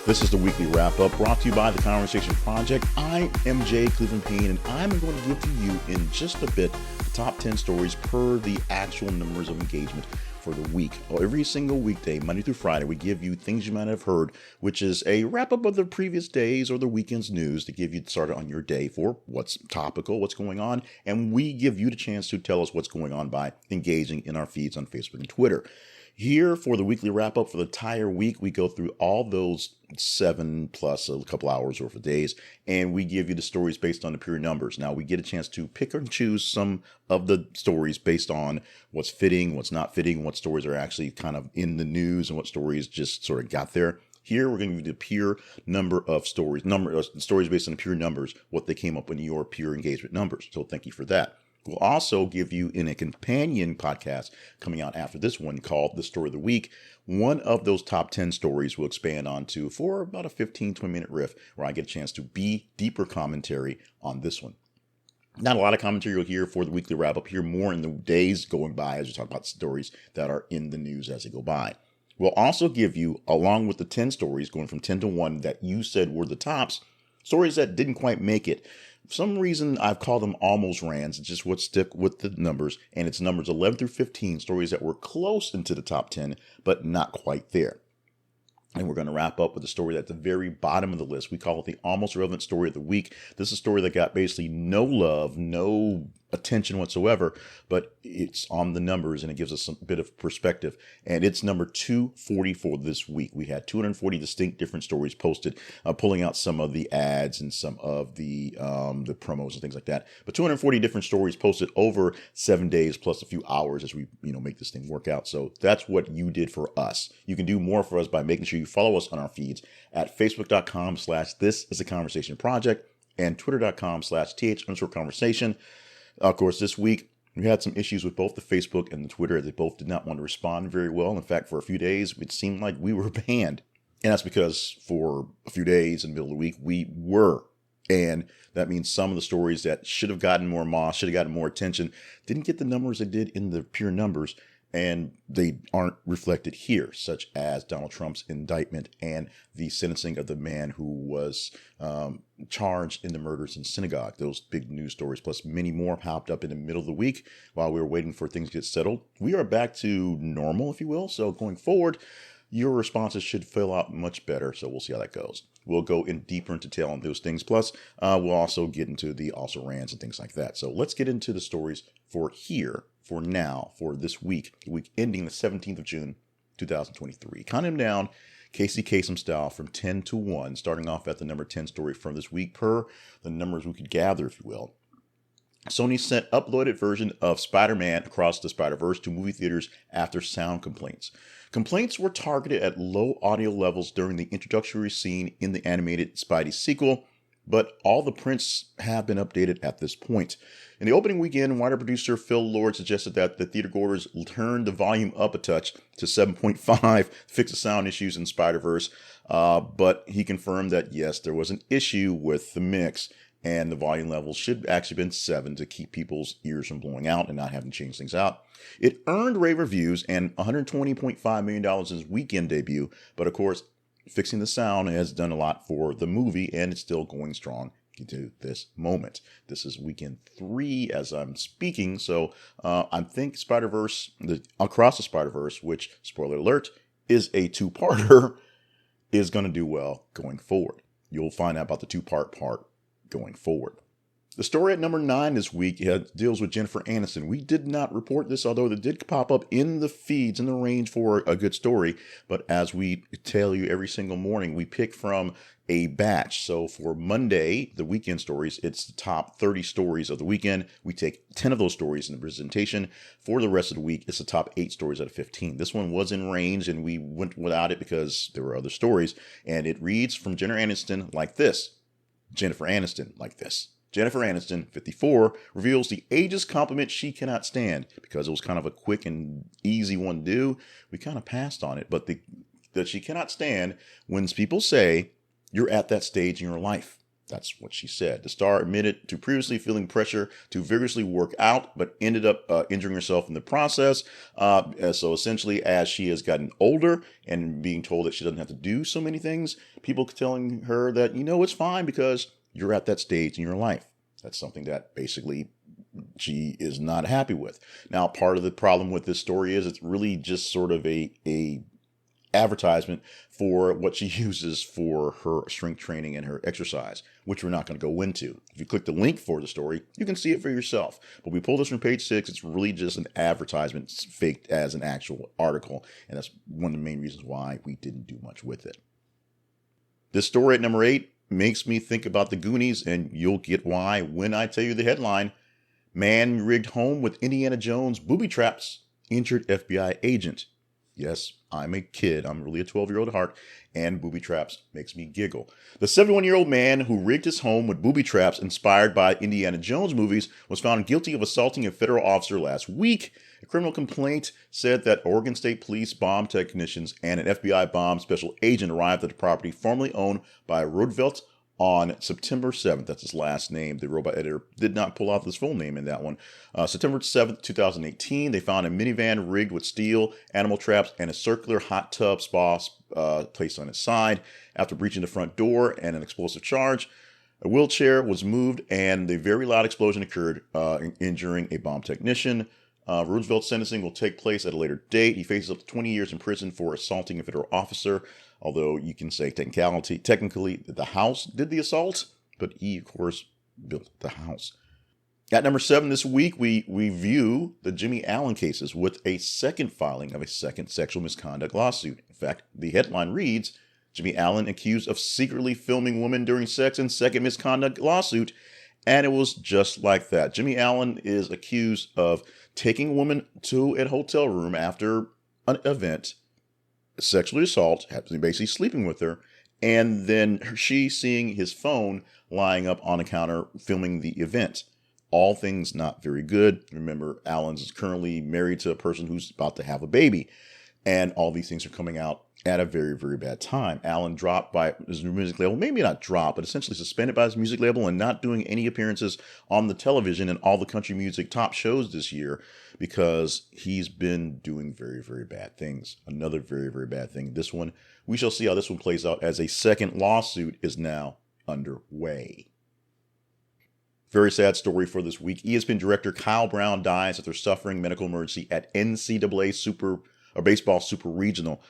This is the weekly wrap-up brought to you by the Conversation Project. I am Jay Cleveland Payne, and I'm going to give to you in just a bit the top 10 stories per the actual numbers of engagement for the week. Every single weekday, Monday through Friday, we give you things you might have heard, which is a wrap-up of the previous days or the weekend's news to give you started on your day for what's topical, what's going on, and we give you the chance to tell us what's going on by engaging in our feeds on Facebook and Twitter. Here for the weekly wrap-up for the entire week, we go through all those 7 plus a couple hours worth of days, and we give you the stories based on the pure numbers. Now, we get a chance to pick and choose some of the stories based on what's fitting, what's not fitting, what stories are actually kind of in the news, and what stories just sort of got there. Here, we're going to give you the pure number of stories, stories based on the pure numbers, what they came up with in your pure engagement numbers. So thank you for that. We'll also give you in a companion podcast coming out after this one called The Story of the Week. One of those top 10 stories we'll expand onto for about a 15-20 minute riff where I get a chance to be deeper commentary on this one. Not a lot of commentary you'll hear for the weekly wrap up. Hear more in the days going by as we talk about stories that are in the news as they go by. We'll also give you, along with the 10 stories going from 10 to 1 that you said were the tops, stories that didn't quite make it. For some reason, I've called them almost rans. It's just what stick with the numbers. And it's numbers 11 through 15, stories that were close into the top 10, but not quite there. And we're going to wrap up with a story at the very bottom of the list. We call it the almost relevant story of the week. This is a story that got basically no love, no attention whatsoever, but it's on the numbers and it gives us a bit of perspective. And it's number 244 this week. We had 240 distinct different stories posted, pulling out some of the ads and some of the promos and things like that. But 240 different stories posted over 7 days plus a few hours as we make this thing work out. So that's what you did for us. You can do more for us by making sure you follow us on our feeds at facebook.com/this is a conversation project and twitter.com/th_conversation. Of course, this week, we had some issues with both the Facebook and the Twitter. They both did not want to respond very well. In fact, for a few days, it seemed like we were banned. And that's because for a few days in the middle of the week, we were. And that means some of the stories that should have gotten more moss, should have gotten more attention, didn't get the numbers they did in the pure numbers. And they aren't reflected here, such as Donald Trump's indictment and the sentencing of the man who was charged in the murders in synagogue. Those big news stories, plus many more, popped up in the middle of the week while we were waiting for things to get settled. We are back to normal, if you will. So going forward, your responses should fill out much better. So we'll see how that goes. We'll go in deeper into detail on those things. Plus, we'll also get into the also rans and things like that. So let's get into the stories for here, for now, for this week, the week ending the 17th of June, 2023. Count them down, Casey Kasem style, from 10 to 1, starting off at the number 10 story from this week per the numbers we could gather, if you will. Sony sent uploaded version of Spider-Man Across the Spider-Verse to movie theaters after sound complaints. Complaints were targeted at low audio levels during the introductory scene in the animated Spidey sequel, but all the prints have been updated at this point. In the opening weekend, writer producer Phil Lord suggested that the theatergoers turn the volume up a touch to 7.5 to fix the sound issues in Spider-Verse, but he confirmed that yes, there was an issue with the mix, and the volume level should actually have been 7 to keep people's ears from blowing out and not having to change things out. It earned rave reviews and $120.5 million in its weekend debut, but of course, fixing the sound has done a lot for the movie, and it's still going strong into this moment. This is weekend 3 as I'm speaking, so I think Spider-Verse, Across the Spider-Verse, which, spoiler alert, is a 2-parter, is going to do well going forward. You'll find out about the 2-part going forward. The story at number 9 this week deals with Jennifer Aniston. We did not report this, although it did pop up in the feeds in the range for a good story. But as we tell you every single morning, we pick from a batch. So for Monday, the weekend stories, it's the top 30 stories of the weekend. We take 10 of those stories in the presentation. For the rest of the week, it's the top 8 stories out of 15. This one was in range, and we went without it because there were other stories. And it reads from Jennifer Aniston like this. Jennifer Aniston like this. Jennifer Aniston, 54, reveals the ageist compliment she cannot stand. Because it was kind of a quick and easy one to do, we kind of passed on it. But that she cannot stand when people say, you're at that stage in your life. That's what she said. The star admitted to previously feeling pressure to vigorously work out, but ended up injuring herself in the process. So essentially, as she has gotten older and being told that she doesn't have to do so many things, people telling her that, it's fine because you're at that stage in your life. That's something that basically she is not happy with. Now, part of the problem with this story is it's really just sort of a advertisement for what she uses for her strength training and her exercise, which we're not going to go into. If you click the link for the story, you can see it for yourself. But we pulled this from page 6. It's really just an advertisement faked as an actual article. And that's one of the main reasons why we didn't do much with it. This story at number 8 makes me think about the Goonies, and you'll get why when I tell you the headline. Man rigged home with Indiana Jones booby traps, injured FBI agent. Yes, I'm a kid. I'm really a 12-year-old at heart, and booby traps makes me giggle. The 71-year-old man who rigged his home with booby traps inspired by Indiana Jones movies was found guilty of assaulting a federal officer last week. A criminal complaint said that Oregon State Police bomb technicians and an FBI bomb special agent arrived at the property formerly owned by Roosevelt on September 7th. That's his last name. The robot editor did not pull out his full name in that one. September 7th, 2018, they found a minivan rigged with steel, animal traps, and a circular hot tub spa placed on its side. After breaching the front door and an explosive charge, a wheelchair was moved and the very loud explosion occurred, injuring a bomb technician. Roosevelt's sentencing will take place at a later date. He faces up to 20 years in prison for assaulting a federal officer. Although you can say technically the house did the assault, but he, of course, built the house. At number 7 this week, we review the Jimmie Allen cases with a second filing of a second sexual misconduct lawsuit. In fact, the headline reads, Jimmie Allen accused of secretly filming woman during sex in second misconduct lawsuit. And it was just like that. Jimmie Allen is accused of taking a woman to a hotel room after an event, sexually assault, basically sleeping with her, and then she seeing his phone lying up on a counter filming the event. All things not very good. Remember, Allen's is currently married to a person who's about to have a baby, and all these things are coming out at a very, very bad time. Allen dropped by his music label, maybe not dropped, but essentially suspended by his music label and not doing any appearances on the television and all the country music top shows this year because he's been doing very, very bad things. Another very, very bad thing. This one, we shall see how this one plays out as a second lawsuit is now underway. Very sad story for this week. ESPN director Kyle Brown dies after suffering medical emergency at NCAA baseball super regional.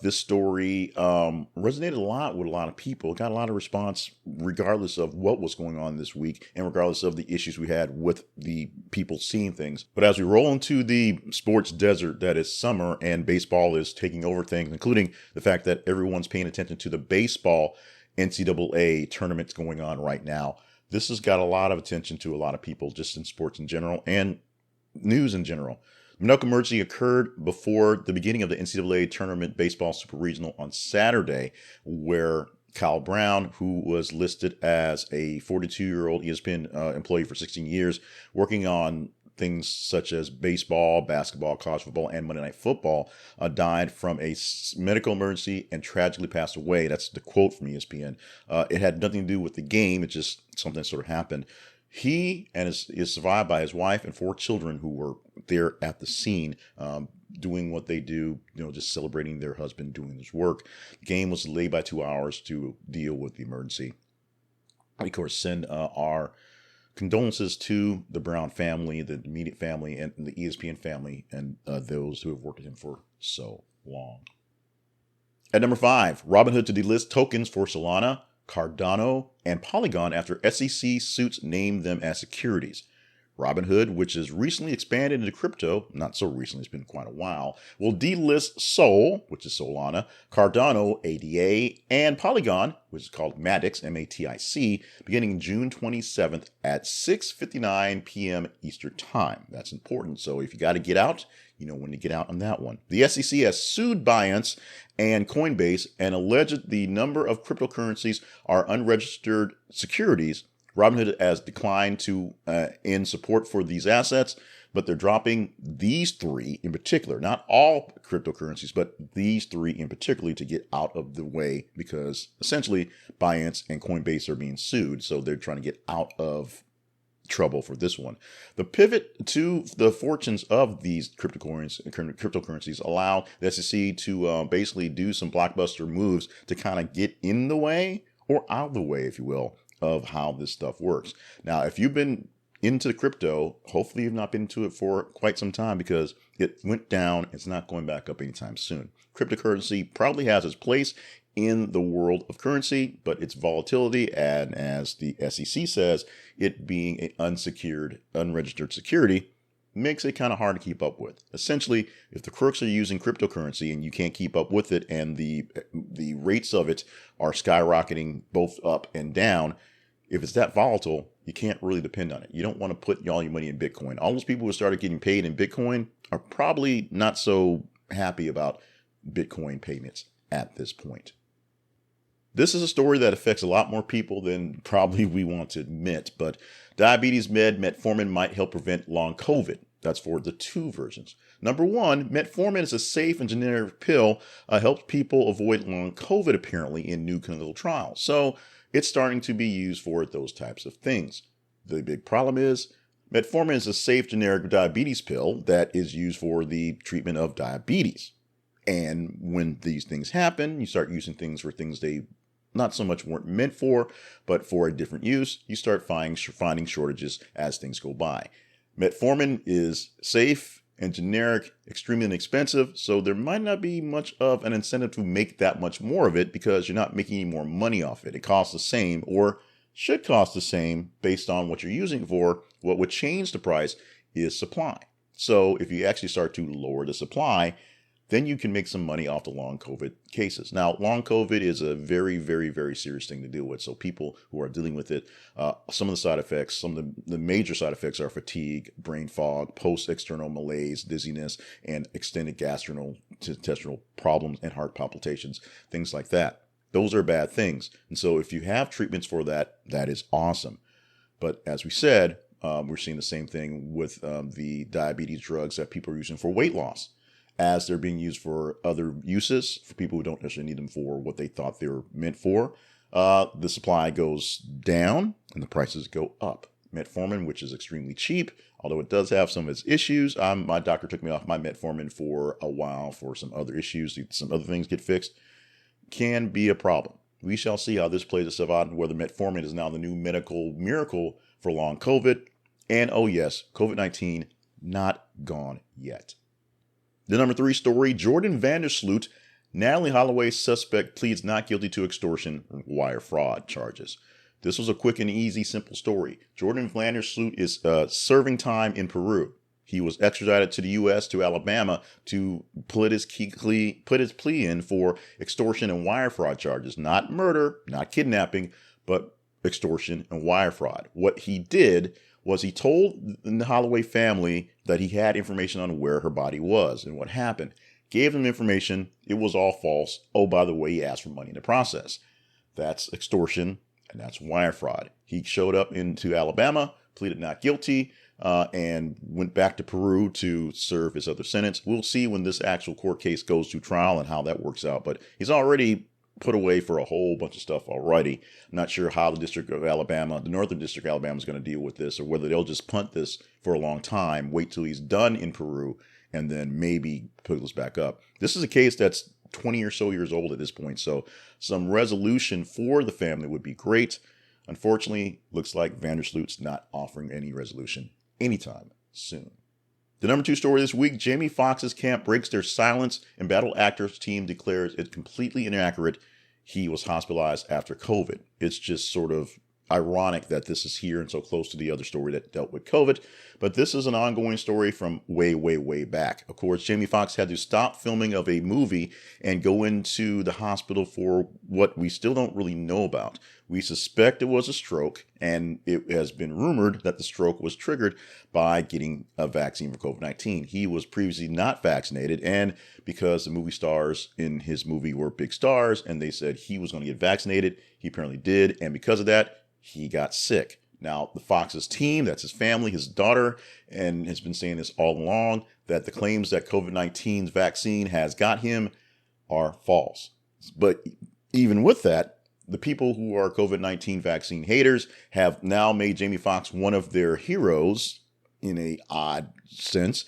This story resonated a lot with a lot of people. It got a lot of response regardless of what was going on this week and regardless of the issues we had with the people seeing things. But as we roll into the sports desert that is summer and baseball is taking over things, including the fact that everyone's paying attention to the baseball NCAA tournaments going on right now, this has got a lot of attention to a lot of people just in sports in general and news in general. Medical emergency occurred before the beginning of the NCAA tournament baseball super regional on Saturday, where Kyle Brown, who was listed as a 42-year-old ESPN employee for 16 years, working on things such as baseball, basketball, college football, and Monday Night Football, died from a medical emergency and tragically passed away. That's the quote from ESPN. It had nothing to do with the game. It just something sort of happened. He and is survived by his wife and 4 children who were there at the scene, doing what they do, just celebrating their husband doing his work. The game was delayed by 2 hours to deal with the emergency. We, of course, send our condolences to the Brown family, the immediate family, and the ESPN family, and those who have worked with him for so long. At number 5, Robinhood to delist tokens for Solana, Cardano, and Polygon after SEC suits named them as securities. Robinhood, which has recently expanded into crypto, not so recently, it's been quite a while, will delist Sol, which is Solana, Cardano, ADA, and Polygon, which is called Matic, M-A-T-I-C, beginning June 27th at 6:59 p.m. Eastern Time. That's important, so if you got to get out, you know when to get out on that one. The SEC has sued Binance and Coinbase and alleged the number of cryptocurrencies are unregistered securities, Robinhood has declined to end support for these assets, but they're dropping these three in particular, not all cryptocurrencies, but these three in particular to get out of the way because essentially Binance and Coinbase are being sued. So they're trying to get out of trouble for this one. The pivot to the fortunes of these cryptocurrencies allow the SEC to basically do some blockbuster moves to kind of get in the way or out of the way, if you will, of how this stuff works. Now, if you've been into crypto, hopefully you've not been into it for quite some time because it went down. It's not going back up anytime soon. Cryptocurrency probably has its place in the world of currency, but its volatility, and as the SEC says, it being an unsecured, unregistered security, makes it kind of hard to keep up with. Essentially, if the crooks are using cryptocurrency and you can't keep up with it and the rates of it are skyrocketing both up and down, if it's that volatile, you can't really depend on it. You don't want to put all your money in Bitcoin. All those people who started getting paid in Bitcoin are probably not so happy about Bitcoin payments at this point. This is a story that affects a lot more people than probably we want to admit, but diabetes med Metformin might help prevent long COVID. That's for the two versions. Number one, Metformin is a safe and generic pill, helps people avoid long COVID apparently in new clinical trials. So it's starting to be used for those types of things. The big problem is Metformin is a safe generic diabetes pill that is used for the treatment of diabetes. And when these things happen, you start using things for things they not so much weren't meant for, but for a different use, you start finding shortages as things go by. Metformin is safe and generic, extremely inexpensive, so there might not be much of an incentive to make that much more of it because you're not making any more money off it. It costs the same or should cost the same based on what you're using it for. What would change the price is supply. So if you actually start to lower the supply, then you can make some money off the long COVID cases. Now, long COVID is a very, very, very serious thing to deal with. So people who are dealing with it, some of the side effects, some of the major side effects are fatigue, brain fog, post-external malaise, dizziness, and extended gastrointestinal problems and heart palpitations, things like that. Those are bad things. And so if you have treatments for that, that is awesome. But as we said, we're seeing the same thing with the diabetes drugs that people are using for weight loss, as they're being used for other uses, for people who don't necessarily need them for what they thought they were meant for. The supply goes down and the prices go up. Metformin, which is extremely cheap, although it does have some of its issues. My doctor took me off my Metformin for a while for some other issues, some other things get fixed, can be a problem. We shall see how this plays itself out and whether Metformin is now the new medical miracle for long COVID. And oh yes, COVID-19 not gone yet. The number 3 story, Jordan Vandersloot, Natalee Holloway suspect pleads not guilty to extortion and wire fraud charges. This was a quick and easy, simple story. Jordan Vandersloot is serving time in Peru. He was extradited to the U.S. to Alabama to put his plea in for extortion and wire fraud charges. Not murder, not kidnapping, but extortion and wire fraud. What he did was he told the Holloway family that he had information on where her body was and what happened. Gave them information. It was all false. Oh, by the way, he asked for money in the process. That's extortion and that's wire fraud. He showed up into Alabama, pleaded not guilty, and went back to Peru to serve his other sentence. We'll see when this actual court case goes to trial and how that works out. But he's already put away for a whole bunch of stuff already. I'm not sure how the District of Alabama, the Northern District of Alabama, is going to deal with this, or whether they'll just punt this for a long time, wait till he's done in Peru, and then maybe put this back up. This is a case that's 20 or so years old at this point, so some resolution for the family would be great. Unfortunately, looks like Vandersloot's not offering any resolution anytime soon. The number 2 story this week, Jamie Foxx's camp breaks their silence. Embattled actors team declares it completely inaccurate. He was hospitalized after COVID. It's just sort of ironic that this is here and so close to the other story that dealt with COVID. But this is an ongoing story from way, way, way back. Of course, Jamie Foxx had to stop filming of a movie and go into the hospital for what we still don't really know about. We suspect it was a stroke, and it has been rumored that the stroke was triggered by getting a vaccine for COVID-19. He was previously not vaccinated, and because the movie stars in his movie were big stars, and they said he was going to get vaccinated, he apparently did, and because of that, he got sick. Now, the Foxx's team, that's his family, his daughter, and has been saying this all along, that the claims that COVID-19's vaccine has got him are false. But even with that, the people who are COVID-19 vaccine haters have now made Jamie Foxx one of their heroes in a odd sense,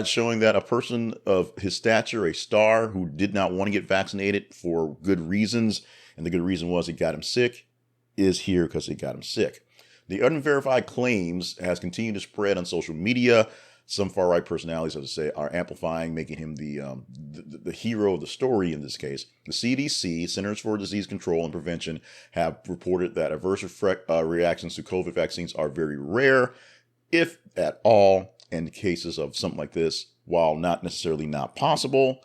showing that a person of his stature, a star who did not want to get vaccinated for good reasons, and the good reason was it got him sick, is here because it got him sick. The unverified claims has continued to spread on social media. Some far-right personalities, as I say, are amplifying, making him the hero of the story in this case. The CDC, Centers for Disease Control and Prevention, have reported that adverse reactions to COVID vaccines are very rare, if at all, and cases of something like this, while not necessarily not possible,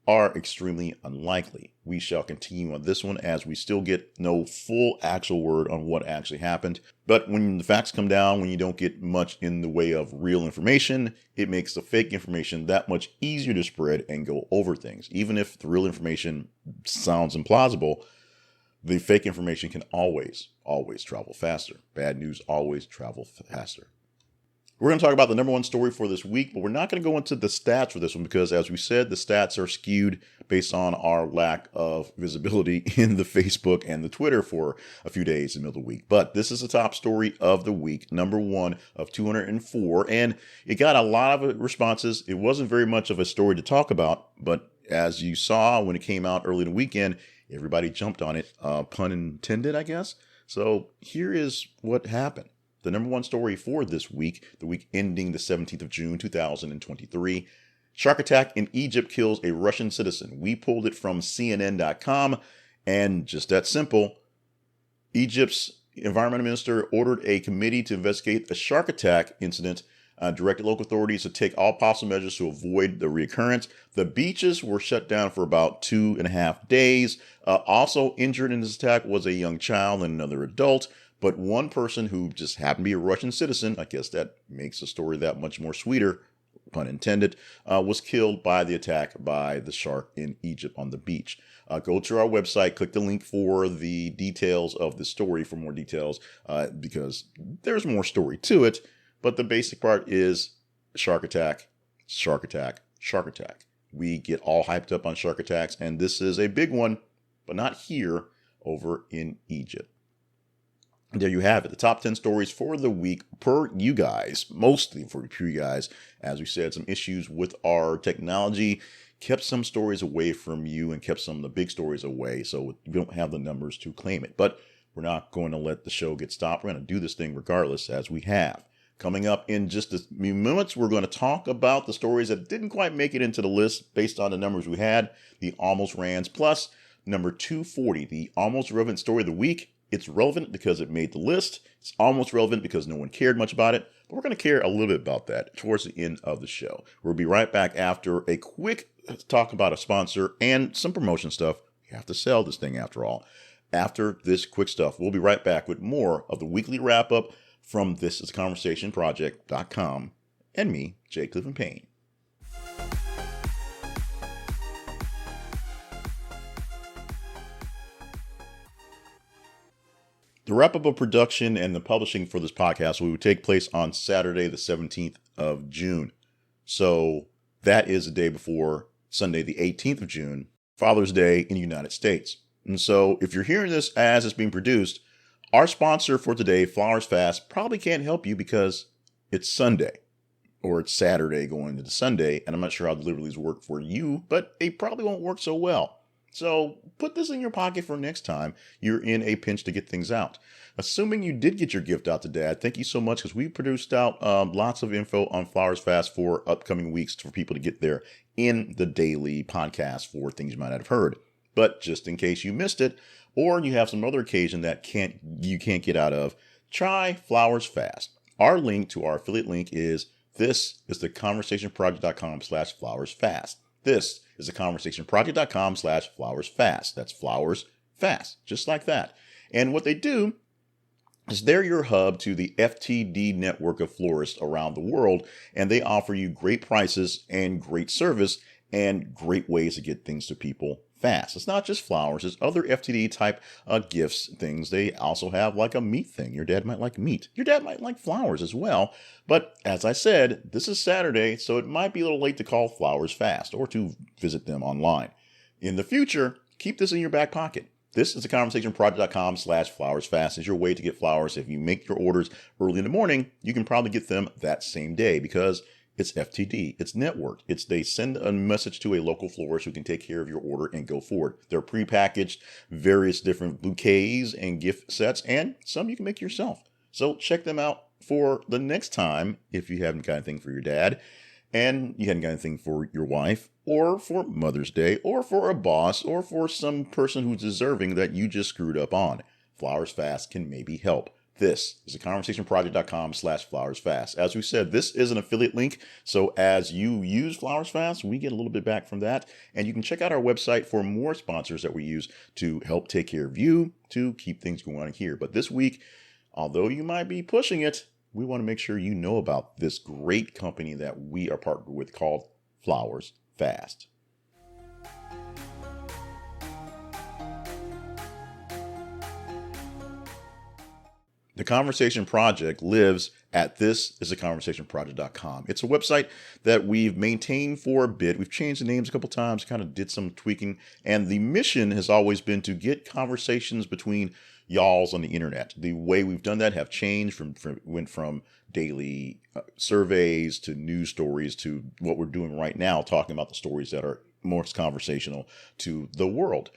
are extremely unlikely. We shall continue on this one as we still get no full actual word on what actually happened. But when the facts come down, when you don't get much in the way of real information, it makes the fake information that much easier to spread and go over things. Even if the real information sounds implausible, the fake information can always travel faster. Bad news always travel faster. We're going to talk about the number one story for this week, but we're not going to go into the stats for this one because, as we said, the stats are skewed based on our lack of visibility in the Facebook and the Twitter for a few days in the middle of the week. But this is the top story of the week, number one of 204, and it got a lot of responses. It wasn't very much of a story to talk about, but as you saw when it came out early in the weekend, everybody jumped on it, pun intended, I guess. So here is what happened. The number one story for this week, the week ending the 17th of June, 2023. Shark attack in Egypt kills a Russian citizen. We pulled it from CNN.com, and just that simple. Egypt's environmental minister ordered a committee to investigate a shark attack incident, directed local authorities to take all possible measures to avoid the reoccurrence. The beaches were shut down for about 2.5 days. Also injured in this attack was a young child and another adult. But one person who just happened to be a Russian citizen, I guess that makes the story that much more sweeter, pun intended, was killed by the attack by the shark in Egypt on the beach. Go to our website, click the link for the details of the story for more details, because there's more story to it. But the basic part is shark attack, shark attack, shark attack. We get all hyped up on shark attacks, and this is a big one, but not here, over in Egypt. There you have it. The top 10 stories for the week per you guys, mostly for you guys. As we said, some issues with our technology kept some stories away from you and kept some of the big stories away. So we don't have the numbers to claim it. But we're not going to let the show get stopped. We're going to do this thing regardless, as we have. Coming up in just a few minutes, we're going to talk about the stories that didn't quite make it into the list based on the numbers we had. The almost rans, plus number 240, the almost relevant story of the week. It's relevant because it made the list. It's almost relevant because no one cared much about it. But we're going to care a little bit about that towards the end of the show. We'll be right back after a quick talk about a sponsor and some promotion stuff. We have to sell this thing after all. After this quick stuff, we'll be right back with more of the weekly wrap-up from thisisconversationproject.com and me, J. Clifton Payne. The wrap-up of production and the publishing for this podcast will take place on Saturday, the 17th of June. So that is the day before Sunday, the 18th of June, Father's Day in the United States. And so if you're hearing this as it's being produced, our sponsor for today, Flowers Fast, probably can't help you because it's Sunday or it's Saturday going into Sunday. And I'm not sure how deliveries work for you, but they probably won't work so well. So put this in your pocket for next time you're in a pinch to get things out. Assuming you did get your gift out to Dad, thank you so much because we produced out lots of info on Flowers Fast for upcoming weeks for people to get there in the daily podcast for things you might not have heard. But just in case you missed it, or you have some other occasion that you can't get out of, try Flowers Fast. Our link to our affiliate link is theconversationproject.com/flowersfast. This is theconversationproject.com/flowersfast. That's flowers fast, just like that. And what they do is they're your hub to the FTD network of florists around the world, and they offer you great prices and great service and great ways to get things to people fast. It's not just flowers. It's other FTD type gifts, things. They also have like a meat thing. Your dad might like meat. Your dad might like flowers as well. But as I said, this is Saturday, so it might be a little late to call flowers fast or to visit them online. In the future, keep this in your back pocket. This is theconversationproject.com/flowersfast is your way to get flowers. If you make your orders early in the morning, you can probably get them that same day because it's FTD. It's networked. They send a message to a local florist who can take care of your order and go forward. They're prepackaged, various different bouquets and gift sets, and some you can make yourself. So check them out for the next time if you haven't got anything for your dad and you haven't got anything for your wife or for Mother's Day or for a boss or for some person who's deserving that you just screwed up on. Flowers Fast can maybe help. This is theconversationproject.com/flowersfast. As we said, this is an affiliate link. So as you use Flowers Fast, we get a little bit back from that. And you can check out our website for more sponsors that we use to help take care of you, to keep things going on here. But this week, although you might be pushing it, we want to make sure you know about this great company that we are partnered with called Flowers Fast. The Conversation Project lives at thisisaconversationproject.com. It's a website that we've maintained for a bit. We've changed the names a couple times, kind of did some tweaking, and the mission has always been to get conversations between y'alls on the internet. The way we've done that have changed went from daily surveys to news stories to what we're doing right now, talking about the stories that are most conversational to the world.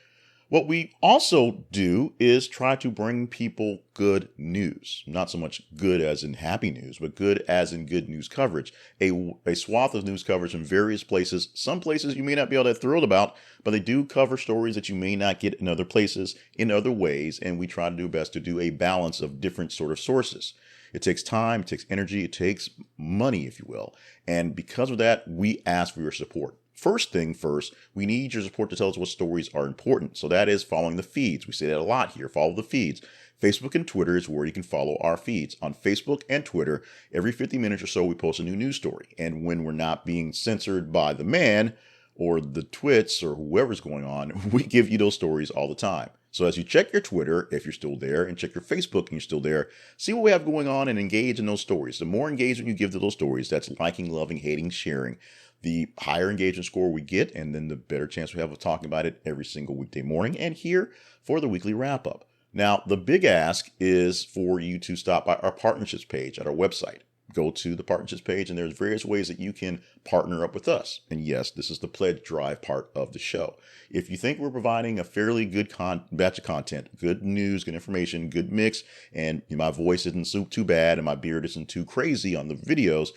What we also do is try to bring people good news. Not so much good as in happy news, but good as in good news coverage. A swath of news coverage from various places. Some places you may not be all that thrilled about, but they do cover stories that you may not get in other places, in other ways, and we try to do best to do a balance of different sort of sources. It takes time, it takes energy, it takes money, if you will. And because of that, we ask for your support. First thing first, we need your support to tell us what stories are important. So that is following the feeds. We say that a lot here. Follow the feeds. Facebook and Twitter is where you can follow our feeds. On Facebook and Twitter, every 50 minutes or so, we post a new news story. And when we're not being censored by the man or the twits or whoever's going on, we give you those stories all the time. So as you check your Twitter, if you're still there, and check your Facebook and you're still there, see what we have going on and engage in those stories. The more engagement you give to those stories, that's liking, loving, hating, sharing, the higher engagement score we get, and then the better chance we have of talking about it every single weekday morning and here for the weekly wrap up. Now, the big ask is for you to stop by our partnerships page at our website. Go to the partnerships page, and there's various ways that you can partner up with us. And yes, this is the pledge drive part of the show. If you think we're providing a fairly good batch of content, good news, good information, good mix, and my voice isn't too bad and my beard isn't too crazy on the videos,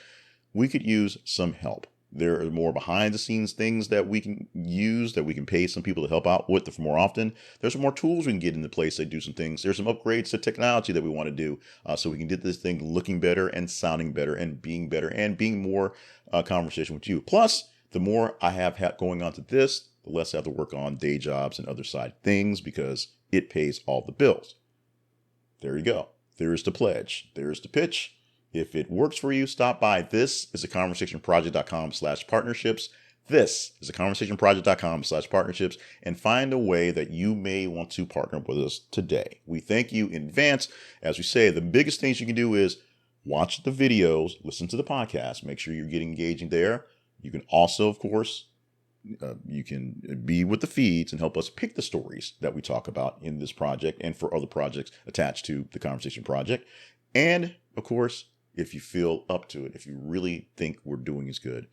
we could use some help. There are more behind the scenes things that we can use, that we can pay some people to help out with more often. There's some more tools we can get into place that do some things. There's some upgrades to technology that we want to do so we can get this thing looking better and sounding better and being more conversation with you. Plus, the more I have going on to this, the less I have to work on day jobs and other side things because it pays all the bills. There you go. There's the pledge. There's the pitch. If it works for you, stop by. This is theconversationproject.com/partnerships. This is theconversationproject.com/partnerships and find a way that you may want to partner with us today. We thank you in advance. As we say, the biggest things you can do is watch the videos, listen to the podcast, make sure you're getting engaging there. You can also, of course, you can be with the feeds and help us pick the stories that we talk about in this project and for other projects attached to the Conversation Project. And, of course, if you feel up to it, if you really think we're doing is good,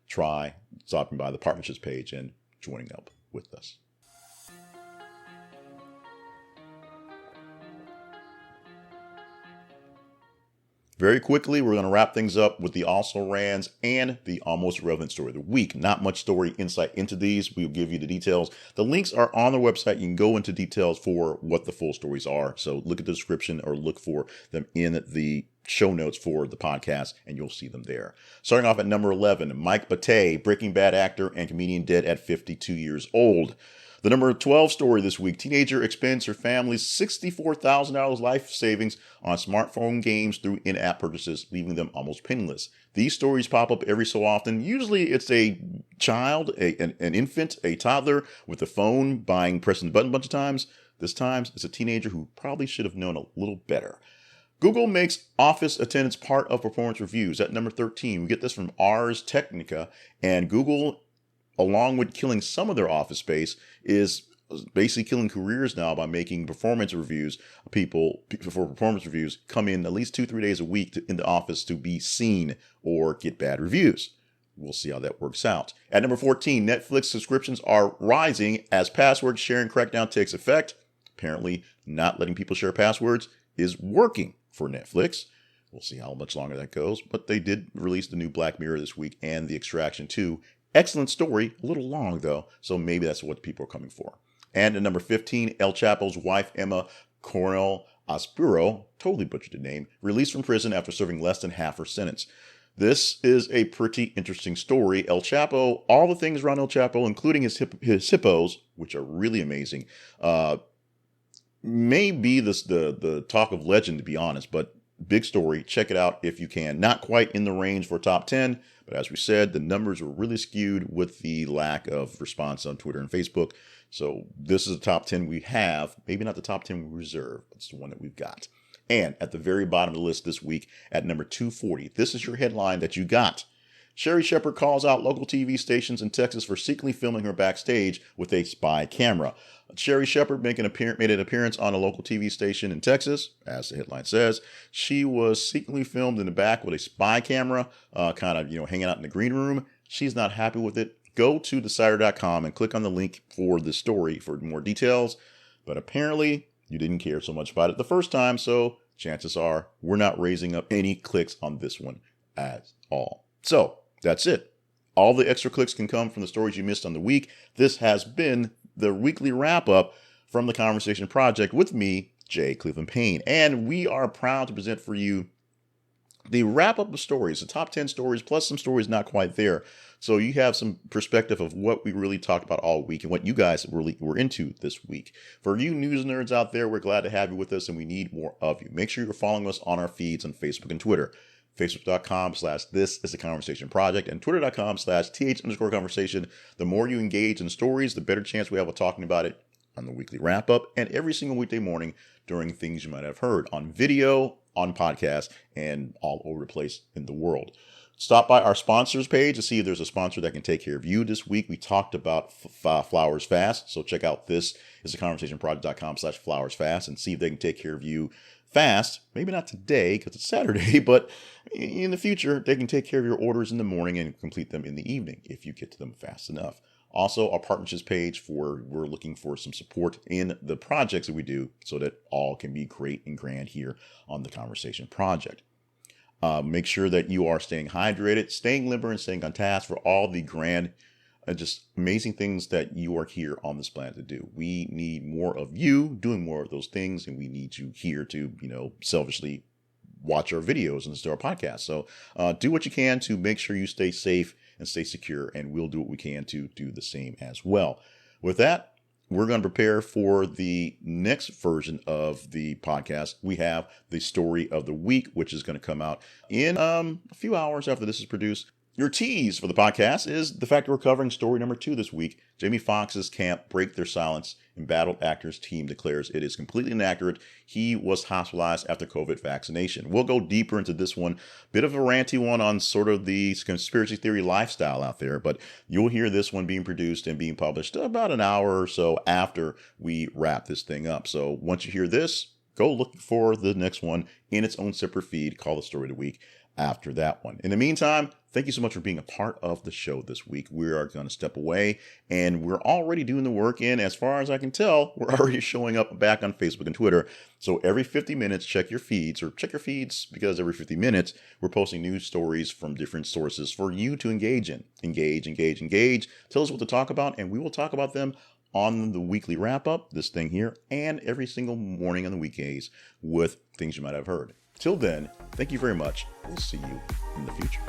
try stopping by the partnerships page and joining up with us. Very quickly, we're going to wrap things up with the also rans and the almost relevant story of the week. Not much story insight into these. We'll give you the details. The links are on the website. You can go into details for what the full stories are. So look at the description or look for them in the show notes for the podcast, and you'll see them there. Starting off at number 11, Mike Batay, Breaking Bad actor and comedian, dead at 52 years old. The number 12 story this week, teenager expends her family's $64,000 life savings on smartphone games through in-app purchases, leaving them almost penniless. These stories pop up every so often. Usually it's a child, an infant, a toddler with a phone pressing the button a bunch of times. This time it's a teenager who probably should have known a little better. Google makes office attendance part of performance reviews. At number 13, we get this from Ars Technica, and Google, along with killing some of their office space, is basically killing careers now by making performance reviews. People for performance reviews come in at least 2-3 days a week in the office to be seen or get bad reviews. We'll see how that works out. At number 14, Netflix subscriptions are rising as password sharing crackdown takes effect. Apparently, not letting people share passwords is working for Netflix. We'll see how much longer that goes. But they did release the new Black Mirror this week and The Extraction 2. Excellent story, a little long though, so maybe that's what people are coming for. And at number 15, El Chapo's wife, Emma Coronel Aspiro, totally butchered the name, released from prison after serving less than half her sentence. This is a pretty interesting story. El Chapo, all the things around El Chapo, including his hippos, which are really amazing, may be the talk of legend, to be honest, but big story. Check it out if you can. Not quite in the range for top 10, but as we said, the numbers were really skewed with the lack of response on Twitter and Facebook. So this is the top 10 we have. Maybe not the top 10 we reserve, but it's the one that we've got. And at the very bottom of the list this week, at number 240, this is your headline that you got. Sherri Shepherd calls out local TV stations in Texas for secretly filming her backstage with a spy camera. Sherri Shepherd made an appearance on a local TV station in Texas, as the headline says. She was secretly filmed in the back with a spy camera, hanging out in the green room. She's not happy with it. Go to decider.com and click on the link for the story for more details. But apparently, you didn't care so much about it the first time, so chances are we're not raising up any clicks on this one at all. So, that's it. All the extra clicks can come from the stories you missed on the week. This has been the weekly wrap-up from the Conversation Project with me, Jay Cleveland Payne. And we are proud to present for you the wrap-up of stories, the top 10 stories, plus some stories not quite there. So you have some perspective of what we really talked about all week and what you guys really were into this week. For you news nerds out there, we're glad to have you with us, and we need more of you. Make sure you're following us on our feeds on Facebook and Twitter. Facebook.com/This is a Conversation Project and Twitter.com/TH_conversation. The more you engage in stories, the better chance we have of talking about it on the weekly wrap up and every single weekday morning during things you might have heard on video, on podcasts, and all over the place in the world. Stop by our sponsors page to see if there's a sponsor that can take care of you this week. We talked about Flowers Fast, so check out this is a conversationproject.com/flowersfast and see if they can take care of you fast. Maybe not today because it's Saturday, but in the future, they can take care of your orders in the morning and complete them in the evening if you get to them fast enough. Also, our partnerships page we're looking for some support in the projects that we do so that all can be great and grand here on the Conversation Project. Make sure that you are staying hydrated, staying limber, and staying on task for all the grand, just amazing things that you are here on this planet to do. We need more of you doing more of those things, and we need you here to, selfishly watch our videos and listen to our podcasts. So do what you can to make sure you stay safe and stay secure, and we'll do what we can to do the same as well. With that, we're going to prepare for the next version of the podcast. We have the story of the week, which is going to come out in a few hours after this is produced. Your tease for the podcast is the fact that we're covering story number 2 this week. Jamie Foxx's camp break their silence. Embattled actors team declares it is completely inaccurate. He was hospitalized after COVID vaccination. We'll go deeper into this one. Bit of a ranty one on sort of the conspiracy theory lifestyle out there, but you'll hear this one being produced and being published about an hour or so after we wrap this thing up. So once you hear this, go look for the next one in its own separate feed called the Story of the Week after that one. In the meantime, thank you so much for being a part of the show this week. We are going to step away, and we're already doing the work, and as far as I can tell, we're already showing up back on Facebook and Twitter. So every 50 minutes, check your feeds, because every 50 minutes, we're posting news stories from different sources for you to engage in. Engage. Tell us what to talk about, and we will talk about them on the weekly wrap-up, this thing here, and every single morning on the weekdays with things you might have heard. Till then, thank you very much. We'll see you in the future.